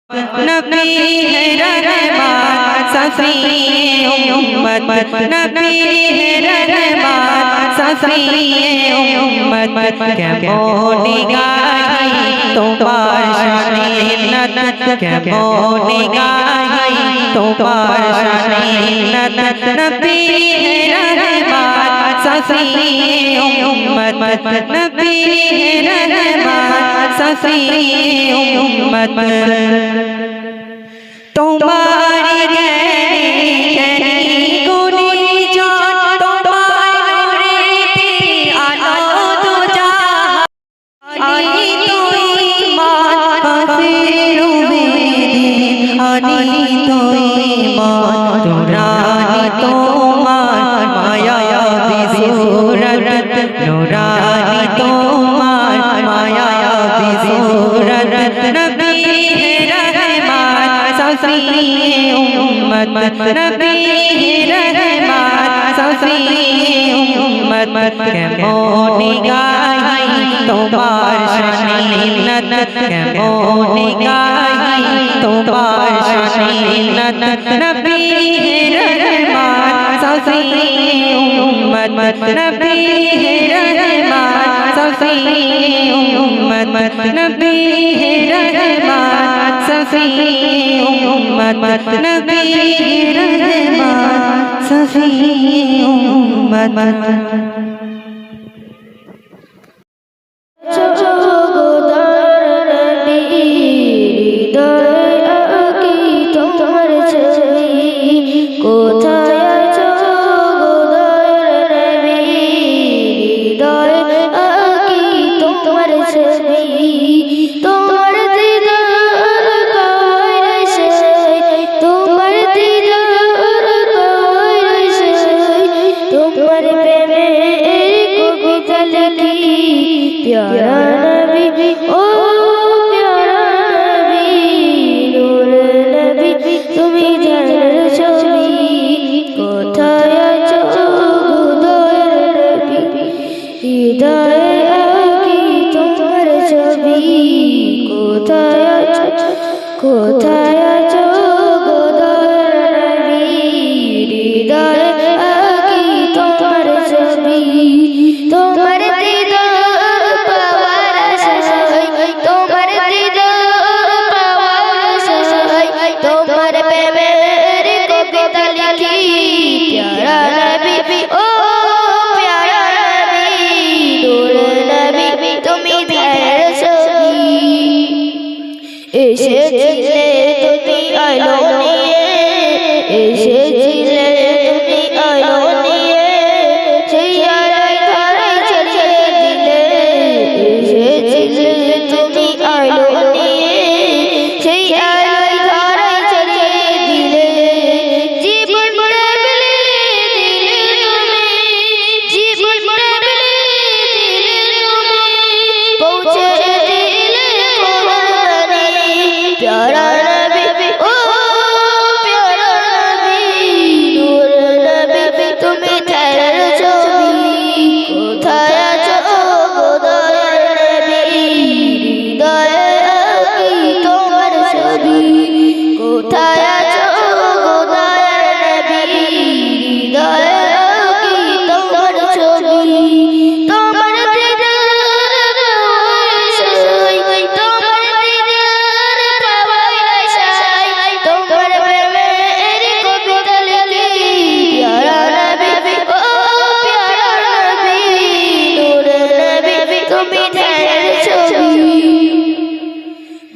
नबी है रहमत सफ़ीए उम्मत नबी है रहमत सफ़ीए उम्मत केमन गाई तुम्हार शाने हिम्मत केमन गाई तुम्हार शाने हिम्मत नबी है रहमत सफ़ीए उम्मत नबी है रहमत सफ़ीए उम्मत तुम्हारी गहरी गुनी जान तुम्हारे आलो तो जानी तो ईमान हसीरू में आनी तो ईमान नूरानी तुम्हार माया बिसूरत नूरानी तुम्हार माया बिसूरत नबी सफ़ीए उम्मत नबी रहमत सफ़ीए उम्मत केमन गाई तुम्हार शाने हिम्मत केमन गाई तुम्हार शाने हिम्मत नबी रहमत सफ़ीए उम्मत नबी रहमत सफ़ीए उम्मत नबी रहमत सफ़ीए उम्मत नबी रहमत सफ़ीए उम्मत प्यारा नबी ओ प्यारा नबी नूर नबी तुम्हें जानार छवि कोथाय आছো গোদয়ের নবী হৃদয়ে আঁকি তোমার ছবি কোথায় আছো গোদয়ের নবী হৃদয়ে আঁকি তোমার ছবি তোমার এসেছিলে তুমি আলো নিয়ে এসেছিলে তুমি আলো নিয়ে সেই আলোয় ধারায় ছড়িয়ে দিলে এসেছিলে তুমি আলো নিয়ে সেই আলোয় ধারায় ছড়িয়ে দিলে জীবনটা বিলে দিলে তুমি জীবনটা বিলে দিলে তুমি পৌঁছে प्यारा नबी ओ प्यारा नबी नूर नबी तुम्हें जानार छवि कोथाय आছো গোদয়ের নবী হৃদয়ে আঁকি তোমার ছবি কোথায় আছো গোদয়ের নবী হৃদয়ে আঁকি তোমার ছবি তোমার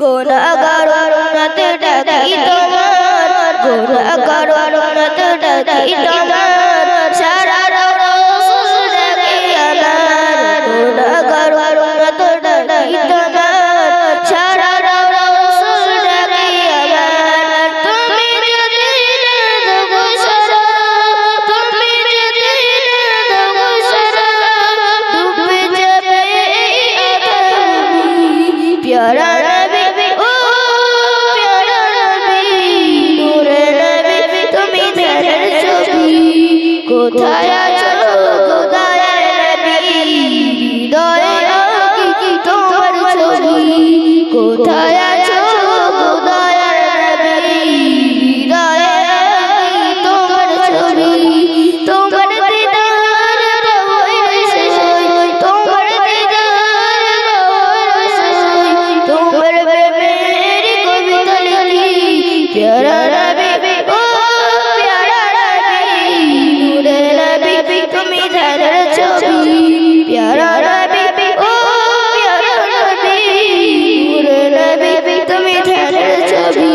गुनाहगार उम्मत डाकी तुम्हार गुनाहगार उम्मत डाकी तुम्हार सारा रसूल डाकी अनार गुनाहगार उम्मत डाकी तुम्हार सारा रसूल डाकी अनार तुम्हें যদি না দেবো সারা তুমি যদি না দেবো সারা ডুবে যাবে এই আঁধারে प्यारा नबी नूर नबी तुम्हें जानार छवि प्यारा नबी ओ प्यारा नबी नूरे नबी तुम्हें ध्यान छवि प्यारा नबी ओ प्यारा नबी नूरे नबी तुम्हें ध्यान छवि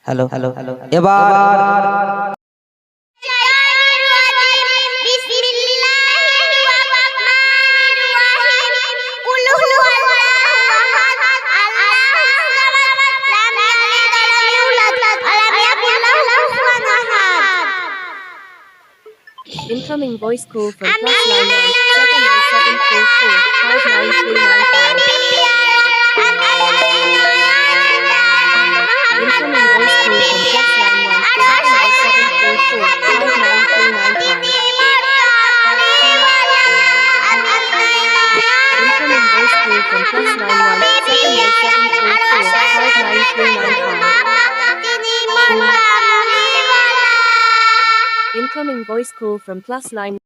हेलो এবার Incoming voice call from +91 79744 59395. Incoming voice call from +91 79744 59395. Incoming voice call from +91 79744 59395. Incoming voice call from +9.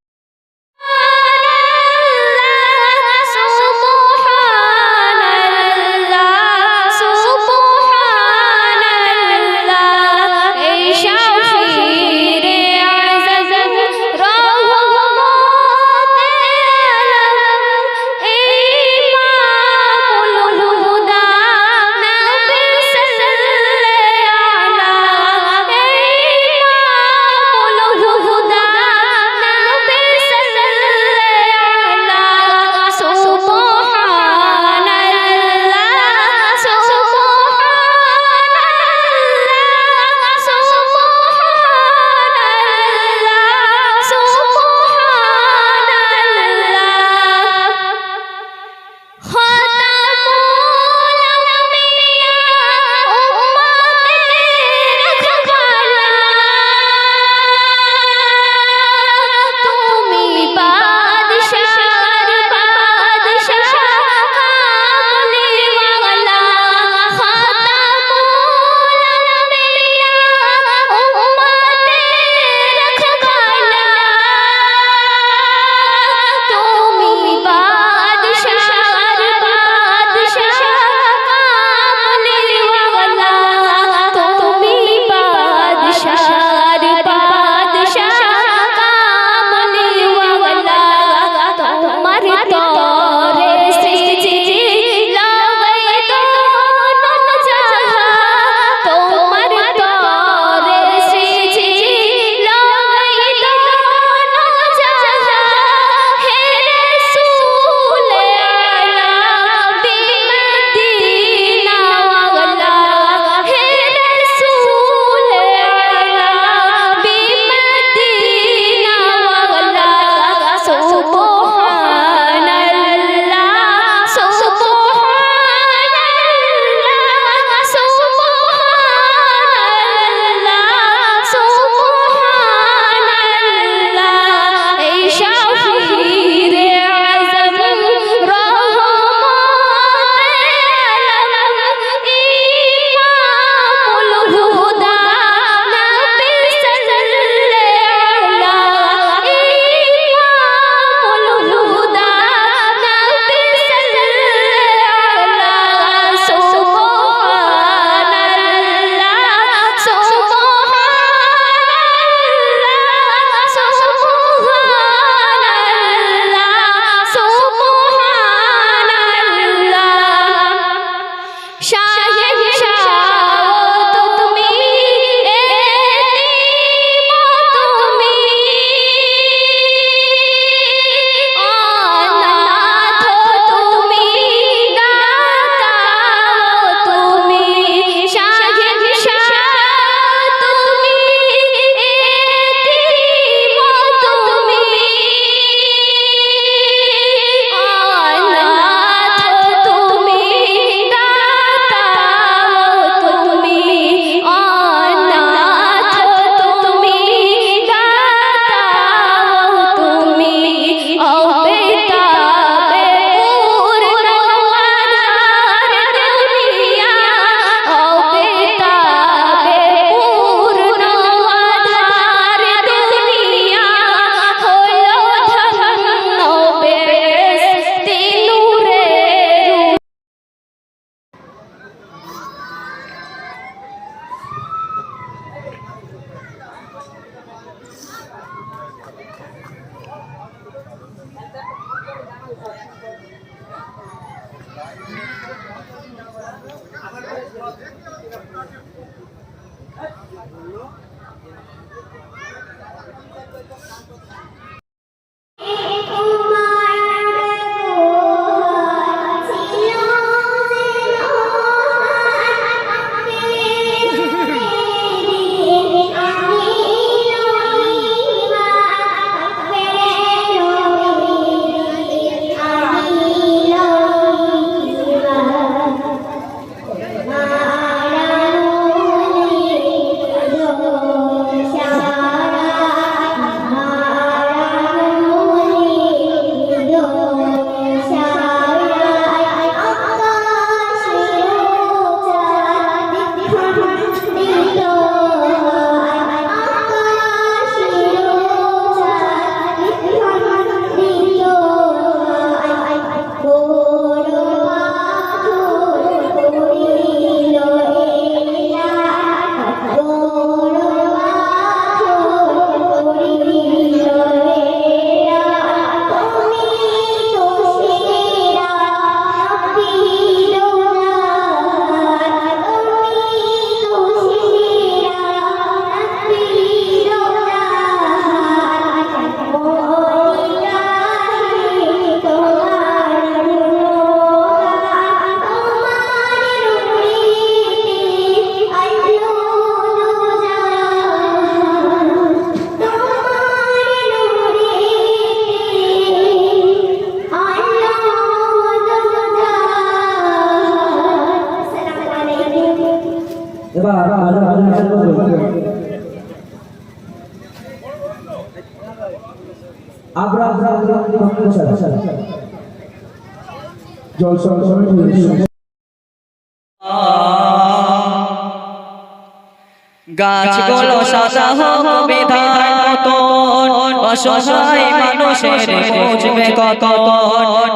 গাছগুলো সাদা হোক বিধান মতন, অসহায় মানুষের বুঝবে কত।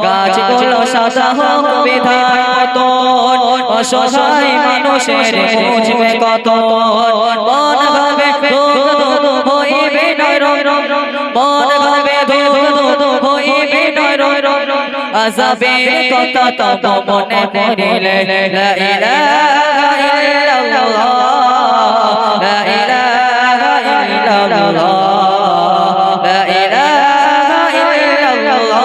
গাছগুলো সাদা হোক বিধান মতন, অসহায় মানুষের বুঝবে কত। মন ভাবে ধুধু হইবে নরম, মন ভাবে ধুধু হইবে নরম। আযাবের কথা তব মনে পড়িলে লা ইলাহা ইল্লাল্লাহ, লা ইলাহা ইল্লাল্লাহ, লা ইলাহা ইল্লাল্লাহ,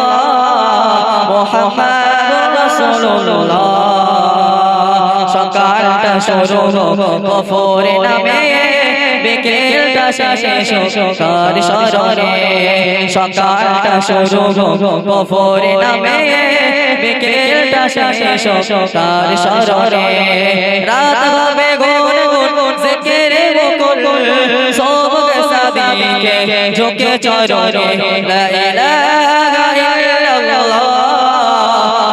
মুহাম্মাদুর রাসূলুল্লাহ। সকালটা শুরু গফুর নামে, বিকেলটা শেষ কার শরণে। সকালটা শুরু গফুর নামে, বিকেলটা শেষ কার শরণে। রাত হবে গুন গুন জিকিরে মুকুল, সবক সাদিকে ঝুঁকে চরণে। লা ইলাহা ইল্লাল্লাহ,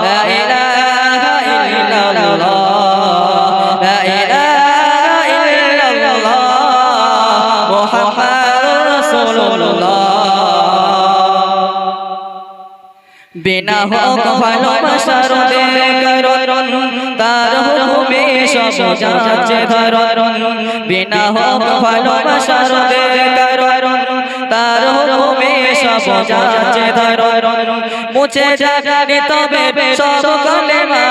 লা ইলাহা ইল্লাল্লাহ, লা ইলাহা ইল্লাল্লাহ, মুহাম্মাদুর রাসূলুল্লাহ। বিনা হোক ভালোবাসার কারণ, তার হুকুমে সব যাচ্ছে ধরন। বিনা হোক ভালোবাসার কারণ, তার হুকুমে সব যাচ্ছে ধরন। মুছে যাবে তবে সব কলেমা,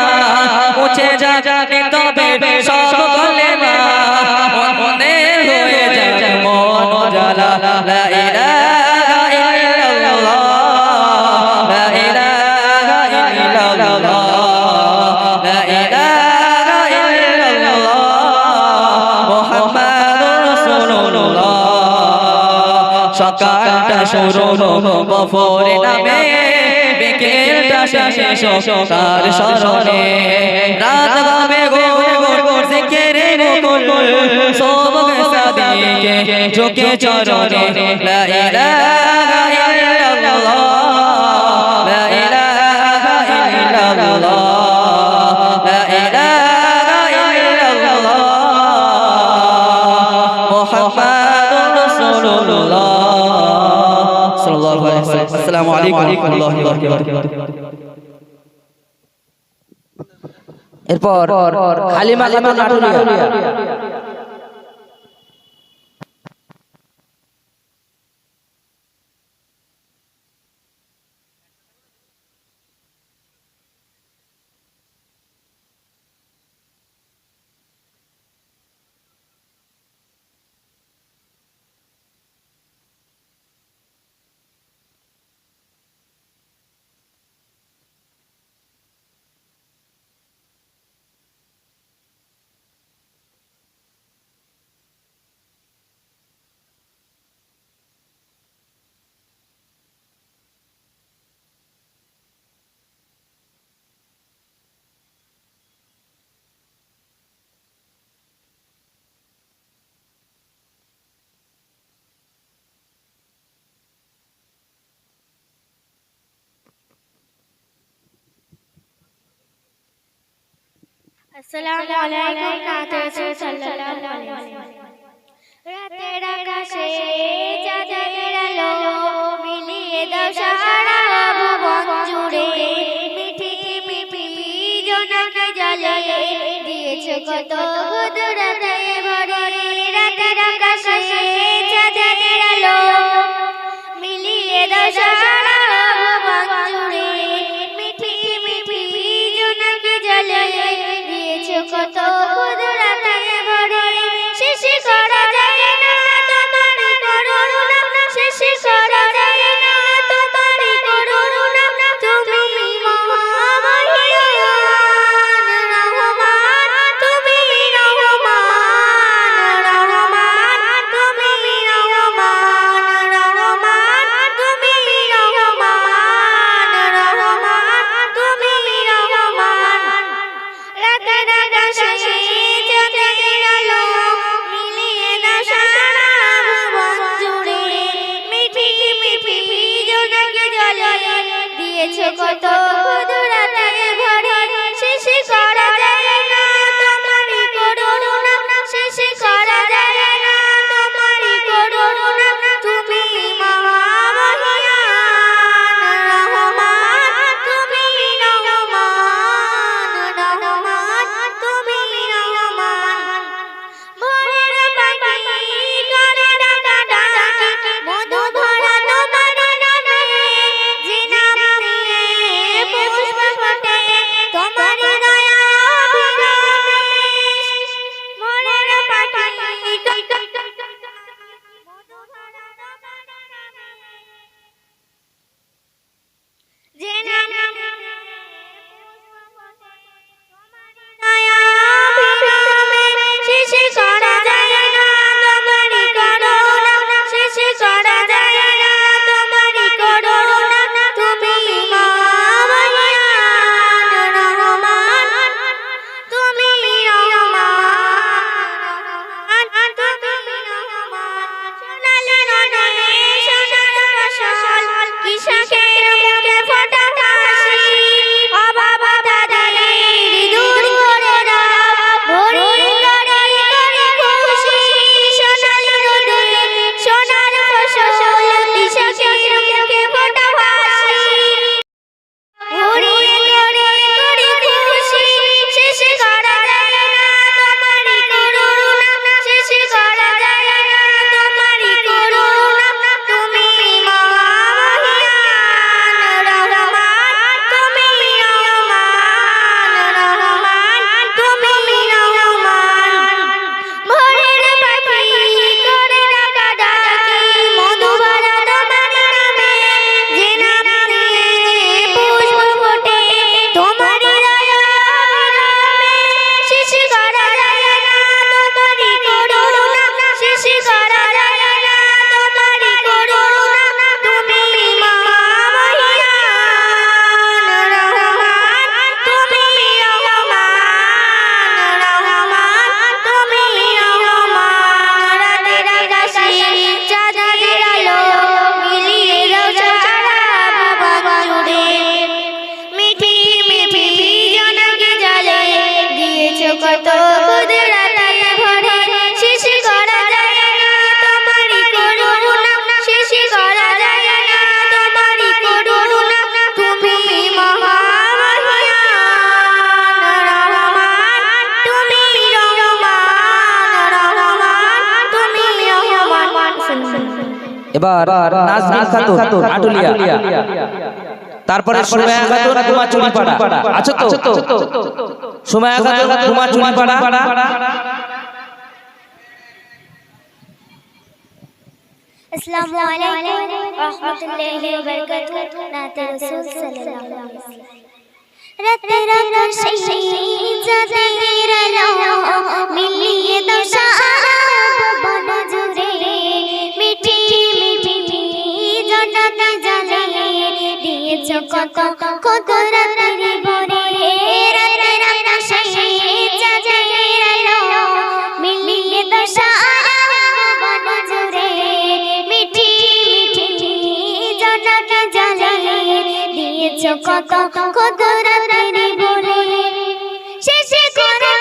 মুছে যাবে তবে সব কলেমা। মনে হয়ে যাবে মন জ্বালা। লা ইলাহা ইল্লাল্লাহ, লা ইলাহা ইল্লাল্লাহ, লা ইলাহা ইল্লাল্লাহ, মুহাম্মাদুর রাসূলুল্লাহ। সকালটা শুরু গফুর নামে, বিকেলটা শেষ কার শরণে। রাত হবে গুন গুন জিকিরে মুকুল, সবক সাদিকে ঝুঁকে চরণে। লা ইলাহা ইল্লাল্লাহ, লা ইলাহা ইল্লাল্লাহ, লা ইলাহা ইল্লাল্লাহ, মুহাম্মাদুর রাসূলুল্লাহ সাল্লাল্লাহু আলাইহি ওয়াসাল্লাম। আসসালামু আলাইকুম ওয়া রাহমাতুল্লাহি ওয়া বারাকাতুহু। এরপর হালিমা খাতুন নাটুরিয়া। আসসালামু আলাইকুম নাতে রাসূল সাল্লাল্লাহু আলাইহি ওয়াসাল্লাম। রাতের আকাশে চাঁদের আলো মিলিয়ে দাও সারা ভুবন জুড়ে, মিঠি মিঠি জোনাকি জালে দিয়েছো কত কুদরতে ভরে। রাতের আকাশে চাঁদের আলো মিলিয়ে দাও সারা ভুবন জুড়ে, মিঠি মিঠি জোনাকি জালে দিয়েছো কত কুদরতে ভরে। শেষ করা যায় না তোমার করুণা, শেষ করা যায় না তোমার করুণা, তুমি মহামহিয়ান রহমান, তুমি রহমান রহমান, তুমি রহমান রহমান, তুমি রহমান রহমান, তুমি রহমান। রাতের আকাশে চাঁদের আলো মিলিয়ে দাও সারা ভুবন জুড়ে, মিঠি মিঠি জোনাকি জালে দিয়েছো কত কুদরতে ভরে। শেষ করা যায় না তোমার করুণা, শেষ করা যায় না তোমার করুণা, তুমি মহামহিয়ান রহমান, তুমি রহমান রহমান, তুমি রহমান। ভোরের পাখি করে ডাকাডাকি, মধু ভরা তোমার নামে, যে নাম নিয়ে পুষ্প ফোটে তোমার দয়া অবিরামে। ভোরের পাখি মধু ভরা তোমার নামে, যে নাম নিয়ে পুষ্প ফোটে তোমার দয়া অবিরামে। শেষ করা যায় না তোমার করুণা, শেষ করা যায় না তোমার করুণা, তুমি মহামহিয়ান রহমান, তুমি রহমান, তুমি রহমান। সোনালি নদে সোনার ফসল, কৃষকের মুখে ফোটা হাসি, অভাব তাদের দূর করে দাও, ভরি করে করে খুশি। সোনালি নদে সোনার ফসল, কৃষকের মুখে ফোটা হাসি, ভরি করে করে খুশি। শেষ করা যায় না তোমার করুণা, শেষ করা যায় না তোমার করুণা, তুমি মহামহিয়ান রহমান, তুমি রহমান রহমান, তুমি রহমান। ভোরের পাখি করে ডাকাডাকি, মধু ভরা তোমার নামে, যে নাম নিয়ে পুষ্প ফোটে তোমার দয়া অবিরামে। শেষ করা যায় না তোমার করুণা, শেষ করা যায় না তোমার করুণা, তুমি মহামহিয়ান রহমান, তুমি রহমান রহমান, তুমি রহমান। রাতের আকাশে চাঁদের আলো মিলিয়ে দাও সারা ভুবন জুড়ে, মিঠি মিঠি জোনাকি জালে দিয়েছো কত কুদরতে ভরে। শেষ করা যায় না তোমার করুণা, শেষ করা যায় না তোমার করুণা, তুমি মহামহিয়ান রহমান, তুমি রহমান রহমান, তুমি রহমান। এবার নাজনীন খাতুন আটুলিয়া, তারপরে সুমাইয়া খাতুন কুমাচুরিপাড়া। আছো তো? সুমাইয়া খাতুন কুমাচুরিপাড়া। আসসালামু আলাইকুম রাহমাতুল্লাহি ওয়া বারাকাতুহু। নাতে রাসূল সাল্লাল্লাহু আলাইহি ওয়াসাল্লাম। রাতের আকাশে চাঁদের আলো মিলিয়ে দাও সারা ভুবন জুড়ে, মিঠি মিঠি জোনাকি জালে দিয়েছো কত কুদরতে ভরে। রাতের আকাশে চাঁদের আলো মিলিয়ে দাও সারা ভুবন জুড়ে, মিঠি মিঠি জোনাকি জালে দিয়েছো কত কুদরতে ভরে। শেষ করে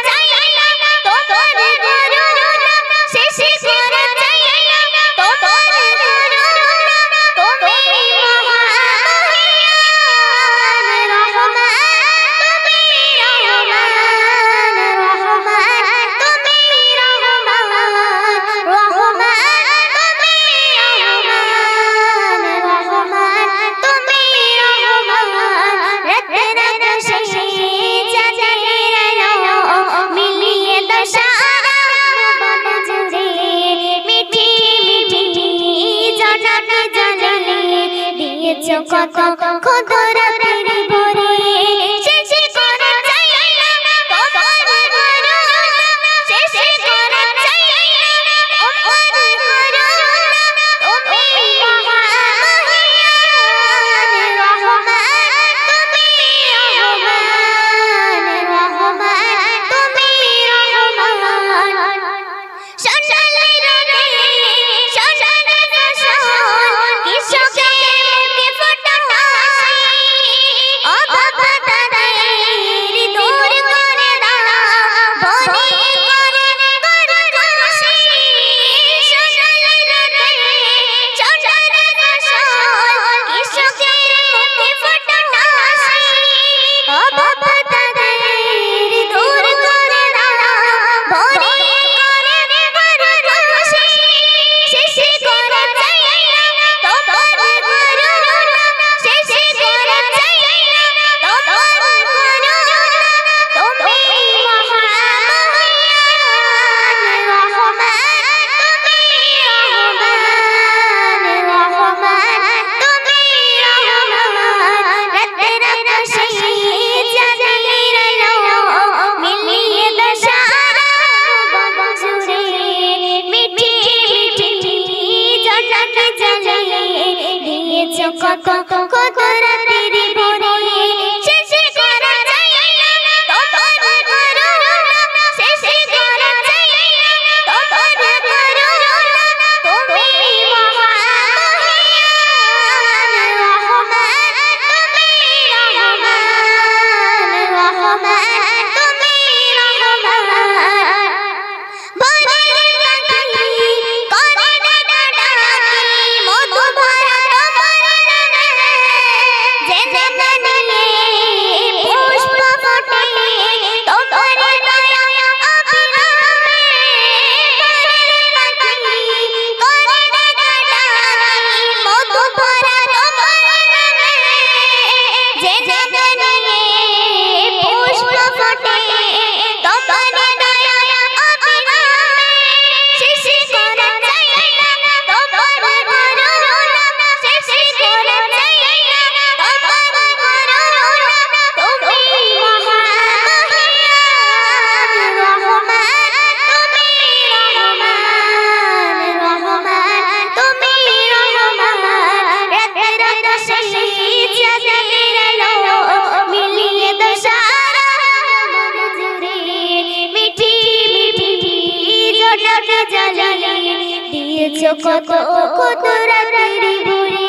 জ্বালিয়ে দিয়েছো কত কত রাতের বুড়ি।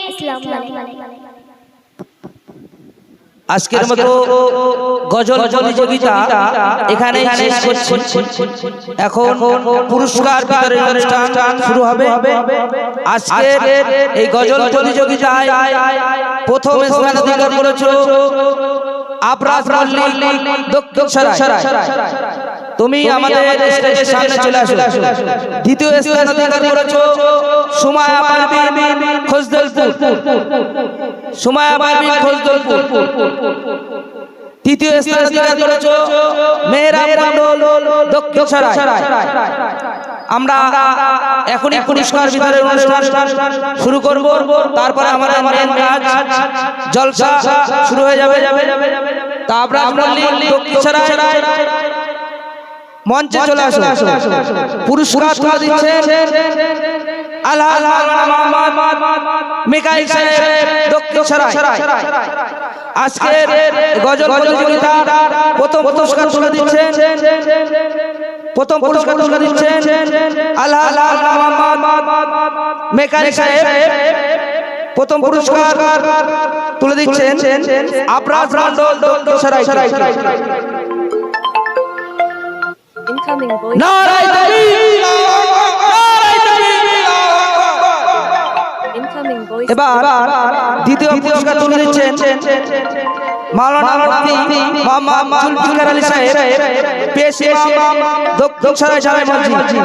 আসসালামু আলাইকুম। আজকের মতো গজল প্রতিযোগিতা এখানে শেষ করছি। এখন পুরস্কার বিতরণের অনুষ্ঠান শুরু হবে। আজকের এই গজল প্রতিযোগিতায় প্রথম স্থান অধিকার করেছে আবরাজ মল্লিক, দক্ষিণ সরাই। তুমি আমাদের স্টেজের সামনে চলে আসো। দ্বিতীয় স্থান অধিকার করেছে সুমায়া পারভিন, খোসদলপুর। সুমায়া পারভিন, খোসদলপুর। তৃতীয় স্থান অধিকার করেছে মেহরাব মণ্ডল, দক্ষিণ সরাই। আমরা এখনই পুরস্কার বিতরণের অনুষ্ঠান শুরু করব। তারপরে আমাদের মেন কাজ জলসা শুরু হয়ে যাবে। তা আবরাজ মল্লিক, দক্ষিণ সরাই মঞ্চে চলে আসো। পুরস্কার তুলে দিচ্ছেন আলহাজ মোহাম্মদ মিকাইল সাহেব, দক্ষিণ সরাই। আজকের গজল প্রতিযোগিতা প্রথম পুরস্কার তুলে দিচ্ছেন আলহাজ মোহাম্মদ মিকাইল সাহেব। প্রথম পুরস্কার তুলে দিচ্ছেন আবরাজ মণ্ডল, দক্ষিণ সরাই। Incoming voice. নারায়ে তাকবীর, নারায়ে তাকবীর। Incoming voice. এবার দ্বিতীয় পুরস্কার তুলে দিচ্ছেন মাওলানা মুফতি মোহাম্মদ জুলফিকার আলী সাহেব, পেশ ইমাম, দক্ষিণ সরাই জামে মসজিদ।